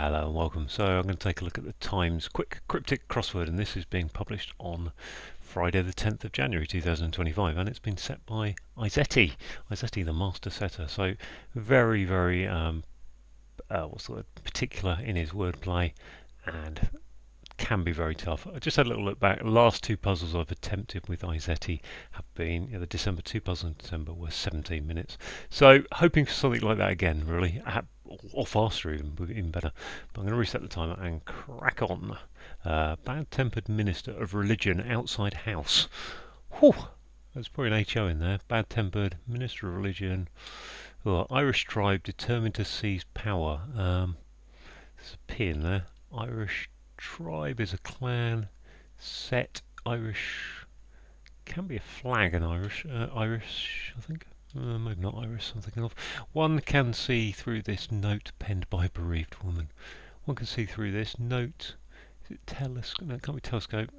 Hello and welcome. So I'm going to take a look at the Times quick cryptic crossword, and this is being published on Friday the 10th of January 2025, and it's been set by Izetti, the master setter. So very what's the word, particular in his wordplay, and can be very tough. I just had a little look back. The last two puzzles I've attempted with Izetti have been, the December 2 puzzles in December were 17 minutes. So hoping for something like that again, really, or faster even better. But I'm going to reset the timer and crack on. Bad-tempered minister of religion outside house. Whew, there's probably an HO in there. Bad-tempered minister of religion. Oh, Irish tribe determined to seize power. There's a P in there. Irish tribe is a clan. Set Irish can be a flag in Irish. Irish, I think. Maybe not Irish. I'm thinking of. One can see through this note penned by a bereaved woman. One can see through this note. Is it telescope? No, it can't be telescope.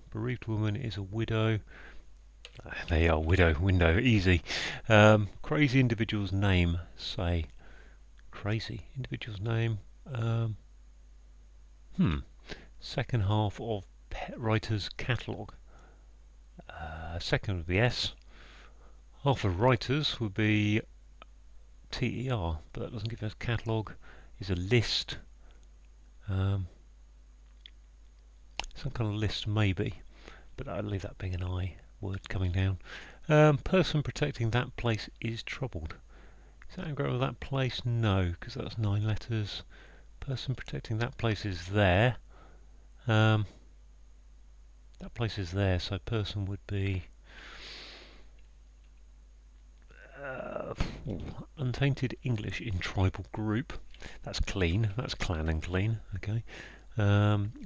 Bereaved woman is a widow. There you are, widow, window, easy. Crazy individual's name. Say crazy individual's name. Second half of pet writer's catalogue. Second would be S. Half of writers would be TER, but that doesn't give us catalogue. Is a list. Some kind of list maybe, but I'd leave that being an I word coming down. Person protecting that place is troubled. Is that anagram of that place? No, because that's 9 letters. Person protecting that place is there. That place is there, so person would be untainted English in tribal group. That's clean. That's clan and clean. Okay.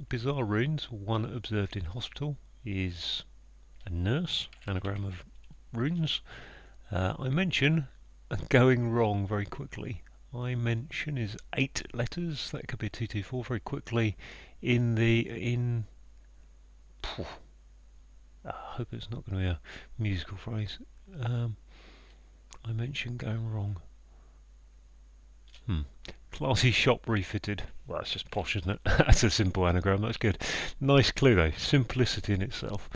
Bizarre runes. One observed in hospital is a nurse. Anagram of runes. I mention going wrong very quickly. I mention is 8 letters. That could be 224 very quickly. I hope it's not going to be a musical phrase. I mentioned going wrong. Classy shop refitted. Well, that's just posh, isn't it? That's a simple anagram. That's good. Nice clue though. Simplicity in itself.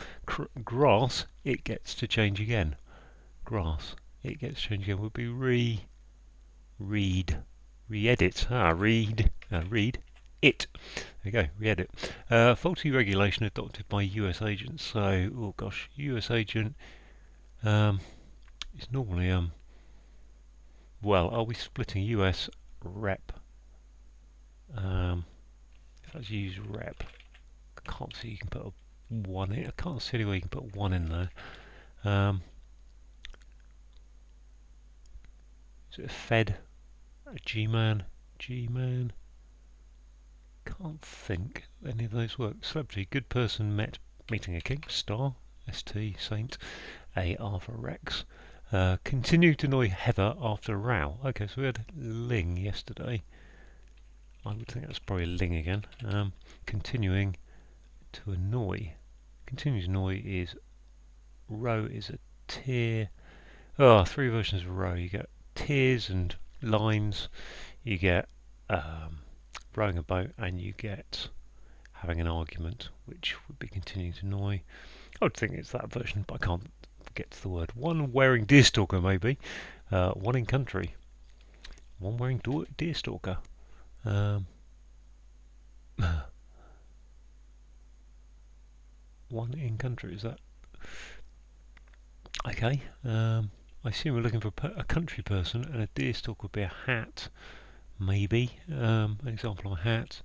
Grass. It gets to change again. Grass. It gets to change again. Would be read. Re-edit. Read. It. There you go. Re-edit. Faulty regulation adopted by US agents. So, oh gosh, US agent. It's normally well, are we splitting US rep? If let's use rep, I can't see you can put a 1 in. I can't see any way you can put 1 in there. Is it a Fed? A G-man? G-man? Can't think any of those work. Celebrity, good person met meeting a king. Star, ST, Saint, AR for Rex. Continue to annoy Heather after a row. Okay, so we had Ling yesterday. I would think that's probably Ling again. Continuing to annoy. Continue to annoy is row is a tier. 3 versions of row. You get tiers and lines. You get rowing a boat, and you get having an argument, which would be continuing to annoy. I would think it's that version, but I can't get to the word. One wearing deerstalker, maybe. One in country. One wearing deerstalker. One in country, is that? Okay. I assume we're looking for a country person, and a deerstalker would be a hat. Maybe. An example of a hat.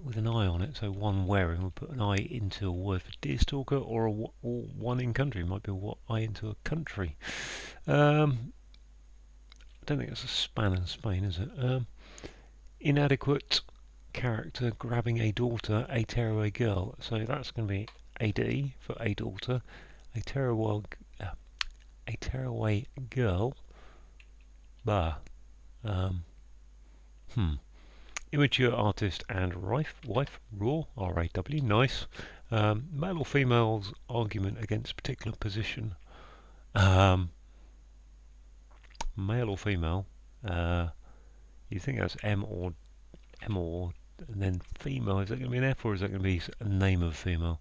With an I on it, so one wearing, we'll put an I into a word for deerstalker, or one in country might be what I into a country. I don't think that's a span in Spain, is it? Inadequate character grabbing a daughter, a tearaway girl. So that's going to be AD for a daughter, a tearaway girl. Bah. Immature artist and wife, raw, R-A-W, nice. Male or female's argument against particular position. Male or female, You think that's M or, and then female. Is that going to be an F or is that going to be a name of female?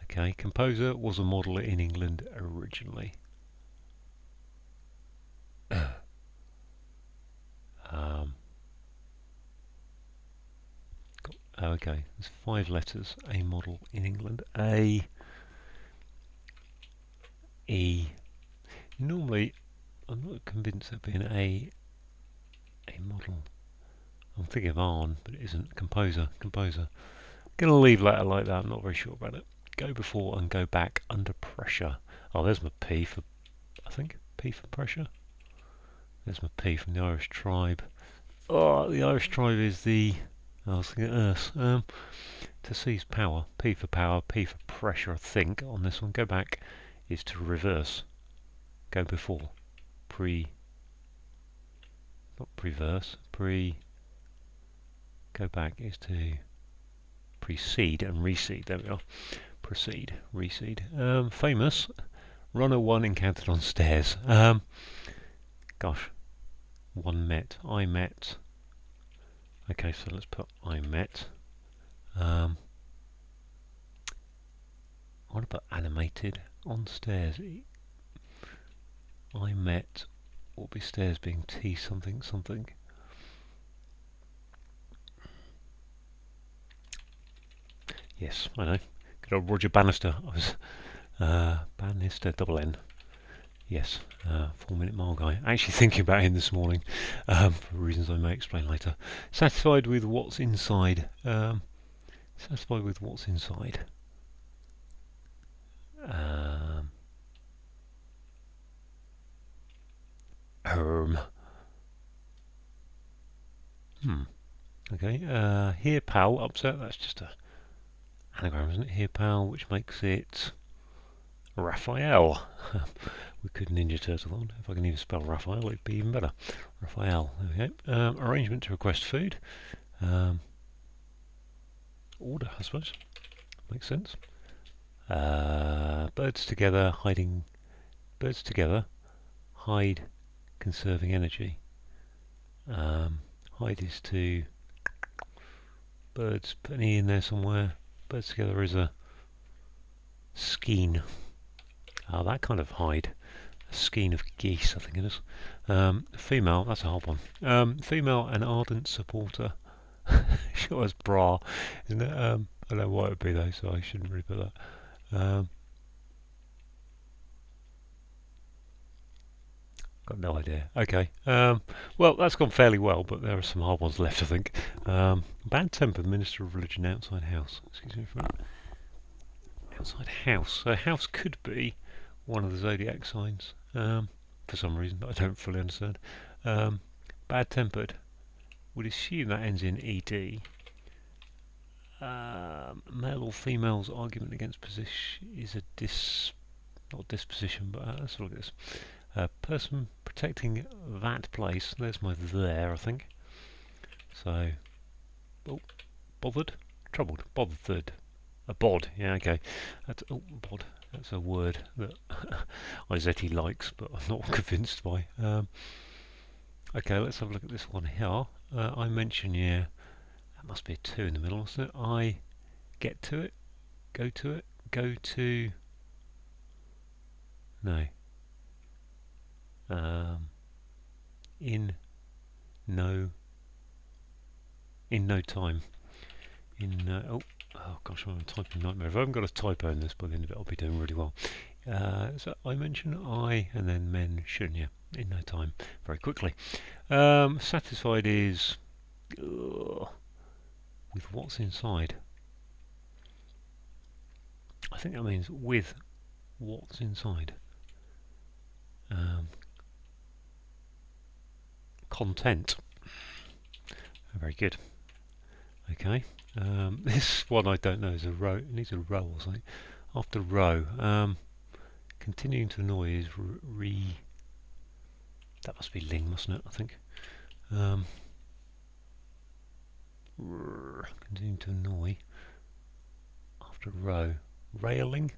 Okay, composer was a model in England originally. Okay, there's 5 letters. A model in England. A, E. Normally, I'm not convinced there'd be an A model. I'm thinking of Arn, but it isn't. Composer. Gonna leave letter like that. I'm not very sure about it. Go before and go back under pressure. Oh, there's my P for, I think, P for pressure. There's my P from the Irish tribe. Oh, the Irish tribe is the, I was thinking Earth. To seize power. P for power, P for pressure, I think, on this one. Go back is to reverse. Go before. Not preverse. Go back is to precede and reseed. There we are. Proceed, reseed. Famous. Runner 1 encountered on stairs. Gosh. One met. I met. Okay, so let's put I met. What about animated? On stairs. I met. What would be stairs being T something something? Yes, I know. Good old Roger Bannister. I was Bannister, double N. Yes, 4-minute mile guy. Actually thinking about him this morning, for reasons I may explain later. Satisfied with what's inside. Satisfied with what's inside. Okay, here pal, upset, that's just a anagram, isn't it? Here pal, which makes it Raphael. We could Ninja Turtle on. If I can even spell Raphael, it'd be even better. Raphael, there we go. Arrangement to request food. Order, I suppose. Makes sense. Birds together, hiding. Birds together, hide, conserving energy. Hide is to birds, put an E in there somewhere. Birds together is a skein. That kind of hide. A skein of geese, I think it is. Female, that's a hard one. Female, an ardent supporter. Sure as bra, isn't it? I don't know why it would be though, so I shouldn't really put that. Got no idea. Okay. Well, that's gone fairly well, but there are some hard ones left, I think. Bad-tempered minister of religion outside house. Excuse me for that. Outside house. So house could be one of the zodiac signs, for some reason, but I don't fully understand. Bad-tempered. Would assume that ends in ed. Male or female's argument against position is a not disposition, but let's look at this. Person protecting that place. There's my there, I think. So, bothered, troubled, bothered, a bod. Yeah, okay. That's bod. That's a word that Izetti likes, but I'm not convinced by. Okay, let's have a look at this one here. I mention that must be a 2 in the middle, isn't it? I get to it, go to no. In no time. Oh gosh, I'm a typing nightmare. If I haven't got a typo in this, by the end of it, I'll be doing really well. So I mention I, and then mention, yeah, in no time, very quickly. Satisfied is with what's inside. I think that means with what's inside. Content. Very good. Okay. This one I don't know is a row. It needs a row or something. After row, continuing to annoy is that must be ling, mustn't it? I think. Continuing to annoy. After row, railing.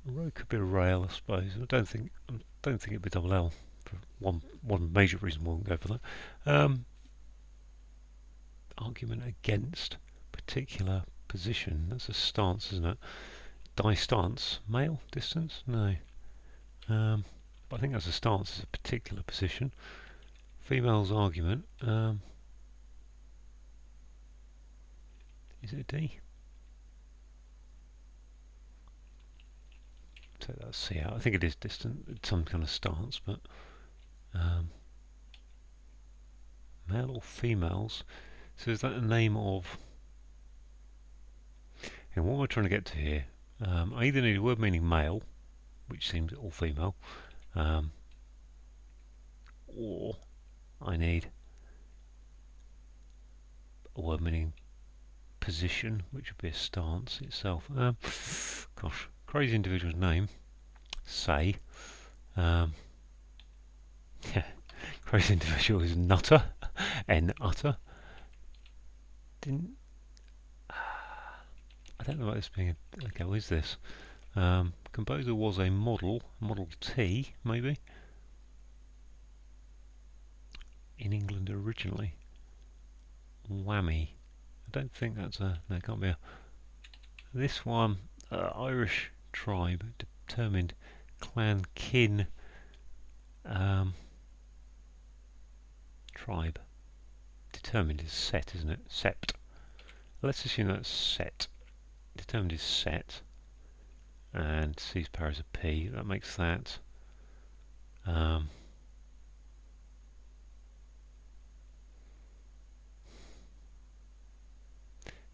A road could be a rail, I suppose. I don't think it'd be double L. For one major reason we won't go for that. Argument against particular position. That's a stance, isn't it? Distance. Male? Distance? No. But I think that's a stance. It's a particular position. Female's argument. Is it a D? So that's C out. I think it is distant. Some kind of stance, but male or females. So is that a name of? And what we're trying to get to here, I either need a word meaning male, which seems all female, or I need a word meaning position, which would be a stance itself. Gosh, crazy individual's name. Say. Yeah, crazy individual is Nutter. N-utter. Didn't. I don't know about this being. Okay, what is this? Composer was a Model T, maybe. In England originally. Whammy. I don't think that's a. No, it can't be a. This one, Irish tribe, determined clan, kin, tribe. Determined is set, isn't it? Sept. Let's assume that's set. Determined is set. And C's power is a P. That makes that.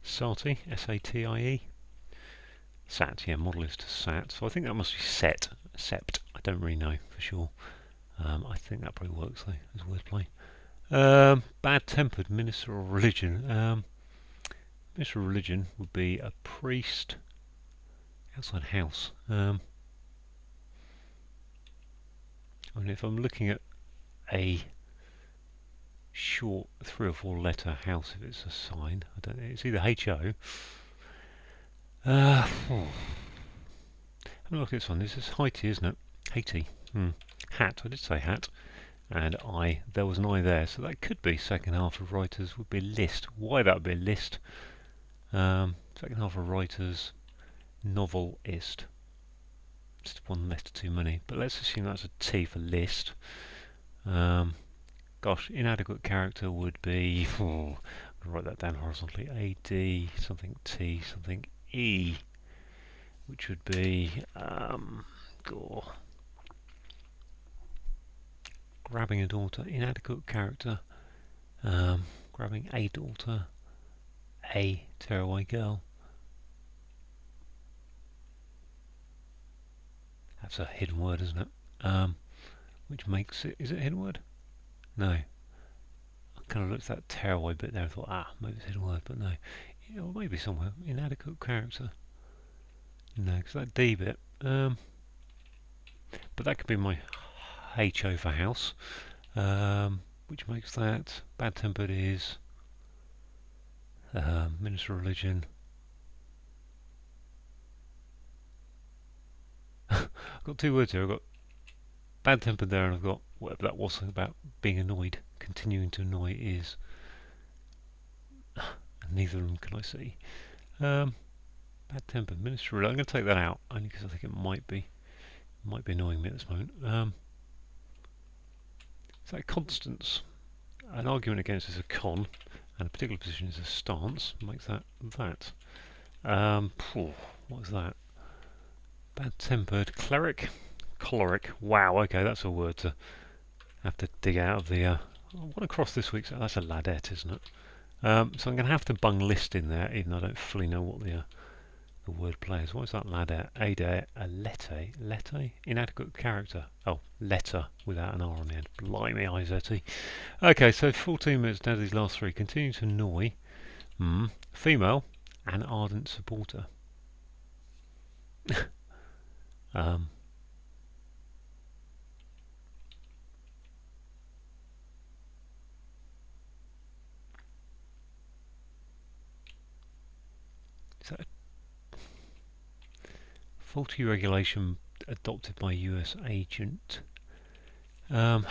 Satie, S-A-T-I-E. Sat, yeah, model is to sat. So I think that must be set. Sept. I don't really know for sure. I think that probably works though as wordplay. Bad-tempered minister of religion. Minister of religion would be a priest outside house. I mean, if I'm looking at a short 3 or 4 letter house, if it's a sign, I don't know. It's either H-O. Have a look at this one. This is Haiti, isn't it? Haiti. Hat. I did say hat. And I. There was an I there, so that could be second half of writers would be list. Why that would be a list? Second half of writers, novelist. Just one letter too many. But let's assume that's a T for list. Gosh, inadequate character would be. I'm going to write that down horizontally. A D something T something E, which would be grabbing a daughter. Inadequate character. Grabbing a daughter. A tearaway girl. That's a hidden word, isn't it? Which makes it. Is it a hidden word? No. I kind of looked at that tearaway bit there and thought, maybe it's a hidden word, but no. Or maybe somewhere. Inadequate character. No, because that D bit. But that could be my HO for house. Which makes that. Bad-tempered is. Minister of religion. I've got 2 words here. I've got bad-tempered there, and I've got whatever that was about being annoyed. Continuing to annoy is. Neither of them can I see. Bad-tempered minister. I'm going to take that out only because I think it might be annoying me at this moment. So constants. An argument against is a con, and a particular position is a stance. Makes that that. What is that? Bad-tempered cleric. Choleric. Wow. Okay, that's a word to have to dig out of the. What across this week's? That's a ladette, isn't it? So I'm going to have to bung list in there, even though I don't fully know what the word play is. What is that ladette? A lette? Inadequate character. Oh, letter without an R on the end. Blimey, Izetti. Okay, so 14 minutes down to these last 3. Continue to annoy. Female, an ardent supporter. Is that Faulty regulation adopted by US agent. Is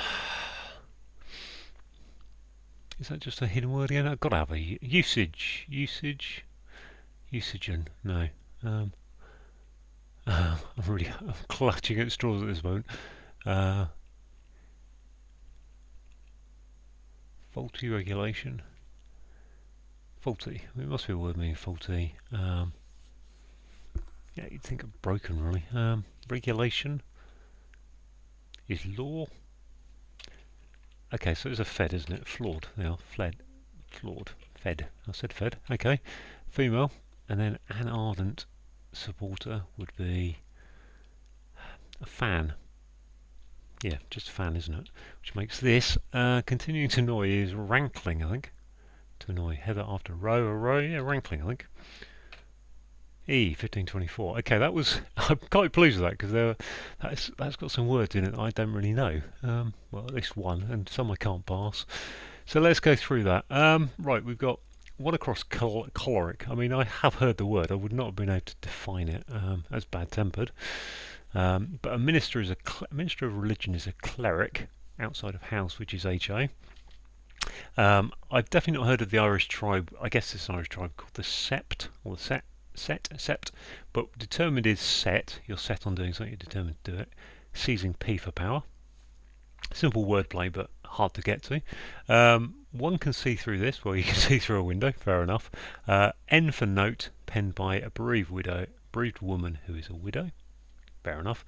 that just a hidden word again? I've got to have a usagen. No. Um, I'm clutching at straws at this moment. Faulty regulation. Faulty. It must be a word meaning faulty. Yeah, you'd think of broken, really. Regulation is law. Okay, so it's a fed, isn't it? Flawed. Now, flawed. Fed. I said fed. Okay. Female. And then an ardent supporter would be a fan. Yeah, just a fan, isn't it? Which makes this continuing to annoy is rankling, I think. To annoy. Heather after row. Yeah, rankling, I think. 1524. Okay, that was. I'm quite pleased with that because that's got some words in it that I don't really know. Well, at least one, and some I can't pass. So let's go through that. Right, we've got one across choleric. I mean, I have heard the word. I would not have been able to define it as bad-tempered. But a minister is minister of religion is a cleric outside of house, which is HA. I've definitely not heard of the Irish tribe. I guess it's an Irish tribe called the Sept or the Sept, but determined is set. You're set on doing something. You're determined to do it. Seizing P for power. Simple wordplay, but hard to get to. One can see through this. Well, you can see through a window. Fair enough. N for note, penned by a bereaved woman who is a widow. Fair enough.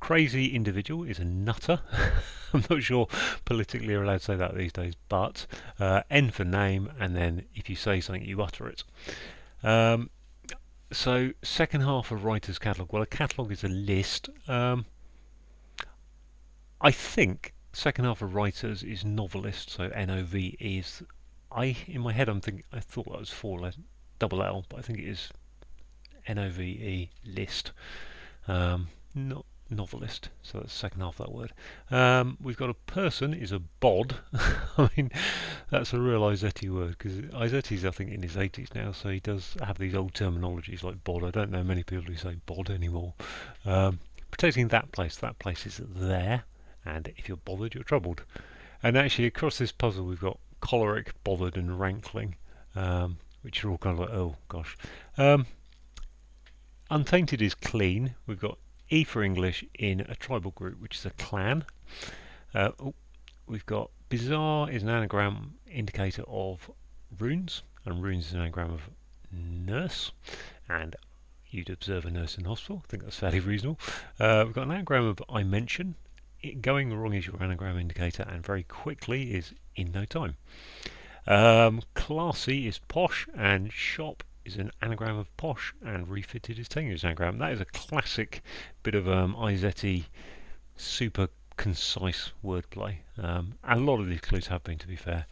Crazy individual is a nutter. I'm not sure politically you're allowed to say that these days, but N for name, and then if you say something, you utter it. So second half of writer's catalogue. Well, a catalogue is a list. I think second half of writers is novelist, so NOV is. In my head I thought that was double L, but I think it is NOVE list. Not novelist, so that's the second half of that word. We've got a person is a bod. I mean, that's a real Izetti word, because Izetti's I think in his 80s now, so he does have these old terminologies like bod. I don't know many people who say bod anymore. Protecting that place is there, and if you're bothered, you're troubled. And actually across this puzzle we've got choleric, bothered and rankling, which are all kind of like, oh gosh. Untainted is clean. We've got E for English in a tribal group, which is a clan. We've got bizarre is an anagram indicator of runes, and runes is an anagram of nurse, and you'd observe a nurse in hospital. I think that's fairly reasonable. We've got an anagram of I mention. Going wrong is your anagram indicator, and very quickly is in no time. Classy is posh, and shop is an anagram of posh, and refitted is tenuous anagram. That is a classic bit of Izetti super concise wordplay. And a lot of these clues have been, to be fair.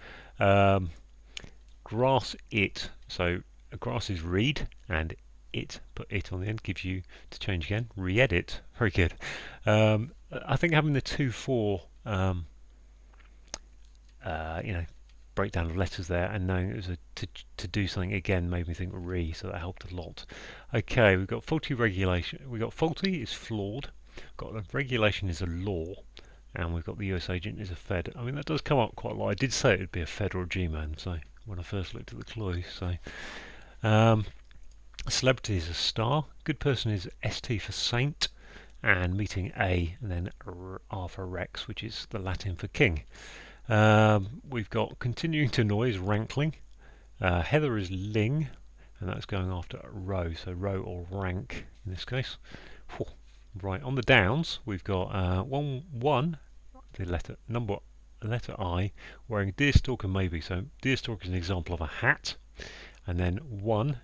Grass it, so grass is read, and it, put it on the end, gives you to change again. Re-edit, very good. I think having the 2-4 breakdown of letters there, and knowing it was to do something again made me think so that helped a lot. Okay, we've got faulty regulation. We've got faulty is flawed. We've got a regulation is a law, and we've got the US agent is a fed. I mean, that does come up quite a lot. I did say it would be a fed or a G-man, so when I first looked at the clue. So celebrity is a star. Good person is ST for saint, and meeting A, and then R for Rex, which is the Latin for king. We've got continuing to annoy is rankling. Heather is ling, and that's going after row, so row or rank in this case. Whew. Right, on the downs we've got one, the letter I, wearing deerstalker maybe. So deerstalker is an example of a hat, and then one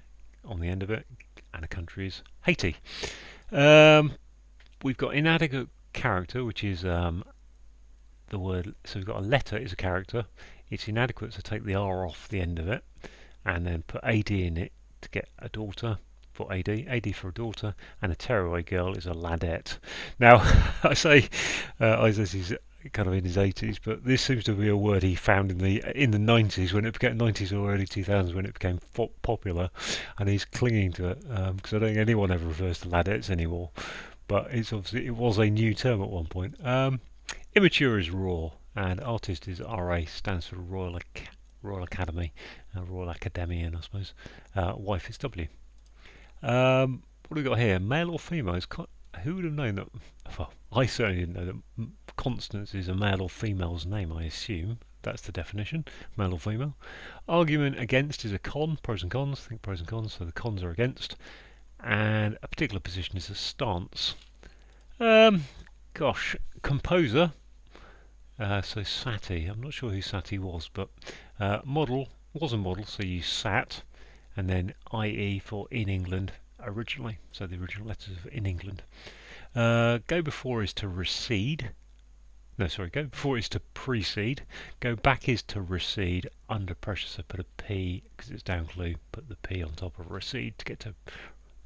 on the end of it, and a country is Haiti. We've got inadequate character, which is the word. So we've got a letter is a character. It's inadequate, so take the R off the end of it, and then put AD in it to get a daughter for AD for a daughter, and a tearaway girl is a ladette. Now I say Izetti's kind of in his 80s, but this seems to be a word he found in the 90s when it became 90s or early 2000s when it became popular, and he's clinging to it because I don't think anyone ever refers to ladettes anymore. But it's obviously it was a new term at one point. Immature is raw, and artist is RA, stands for Royal Academy, Royal Academian, I suppose. Wife is W. What do we got here? Male or female? Who would have known that? Well, I certainly didn't know that Constance is a male or female's name, I assume. That's the definition, male or female. Argument against is a con, pros and cons. Think pros and cons, so the cons are against. And a particular position is a stance. Gosh, composer. So Satie, I'm not sure who Satie was, but model was a model, so you sat, and then IE for in England originally, so the original letters of in England. Go before is to recede. No, sorry, go before is to precede. Go back is to recede under pressure, so put a P, because it's down clue, put the P on top of recede to get to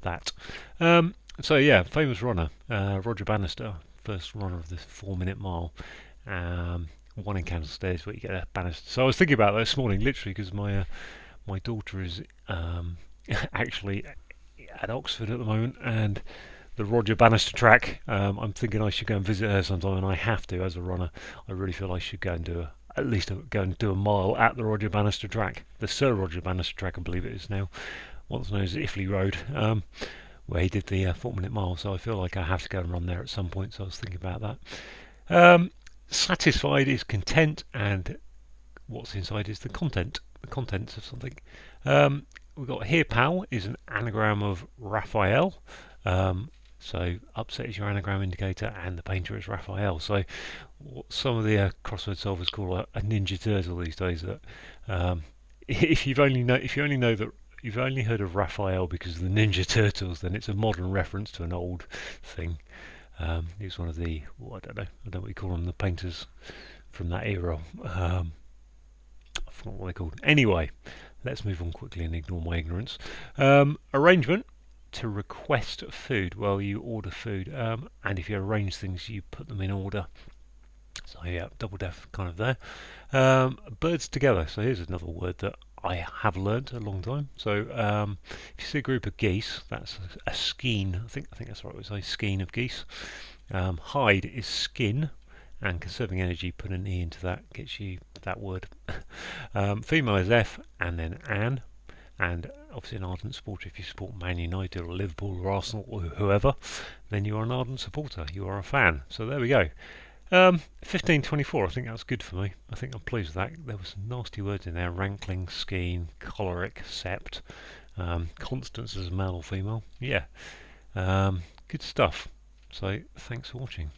that. So yeah, famous runner, Roger Bannister, first runner of the 4-minute mile. One in Cannon Stairs where you get a Bannister. So I was thinking about that this morning, literally, because my daughter is actually at Oxford at the moment, and the Roger Bannister track. I'm thinking I should go and visit her sometime, and I have to as a runner. I really feel I should go and do at least go and do a mile at the Roger Bannister track, the Sir Roger Bannister track, I believe it is now, once known as Iffley Road, where he did the 4-minute mile. So I feel like I have to go and run there at some point. So I was thinking about that. Satisfied is content, and what's inside is the contents of something. We've got here, pal, is an anagram of Raphael. So upset is your anagram indicator, and the painter is Raphael. So what some of the crossword solvers call a ninja turtle these days. That if you only heard of Raphael because of the Ninja Turtles, then it's a modern reference to an old thing. He's one of the, I don't know what you call them, the painters from that era. I forgot what they're called. Anyway, let's move on quickly and ignore my ignorance. Arrangement, to request food. Well, you order food, and if you arrange things, you put them in order. So yeah, double def kind of there. Birds together. So here's another word that I have learnt a long time. So if you see a group of geese, that's a skein. I think that's right. It's a skein of geese. Hide is skin, and conserving energy. Put an e into that, gets you that word. Female is F, and then an, and obviously an ardent supporter. If you support Man United or Liverpool or Arsenal or whoever, then you are an ardent supporter. You are a fan. So there we go. 1524, I think that's good for me. I think I'm pleased with that. There were some nasty words in there: rankling, skein, choleric, sept, Constance as male or female. Yeah, good stuff. So thanks for watching.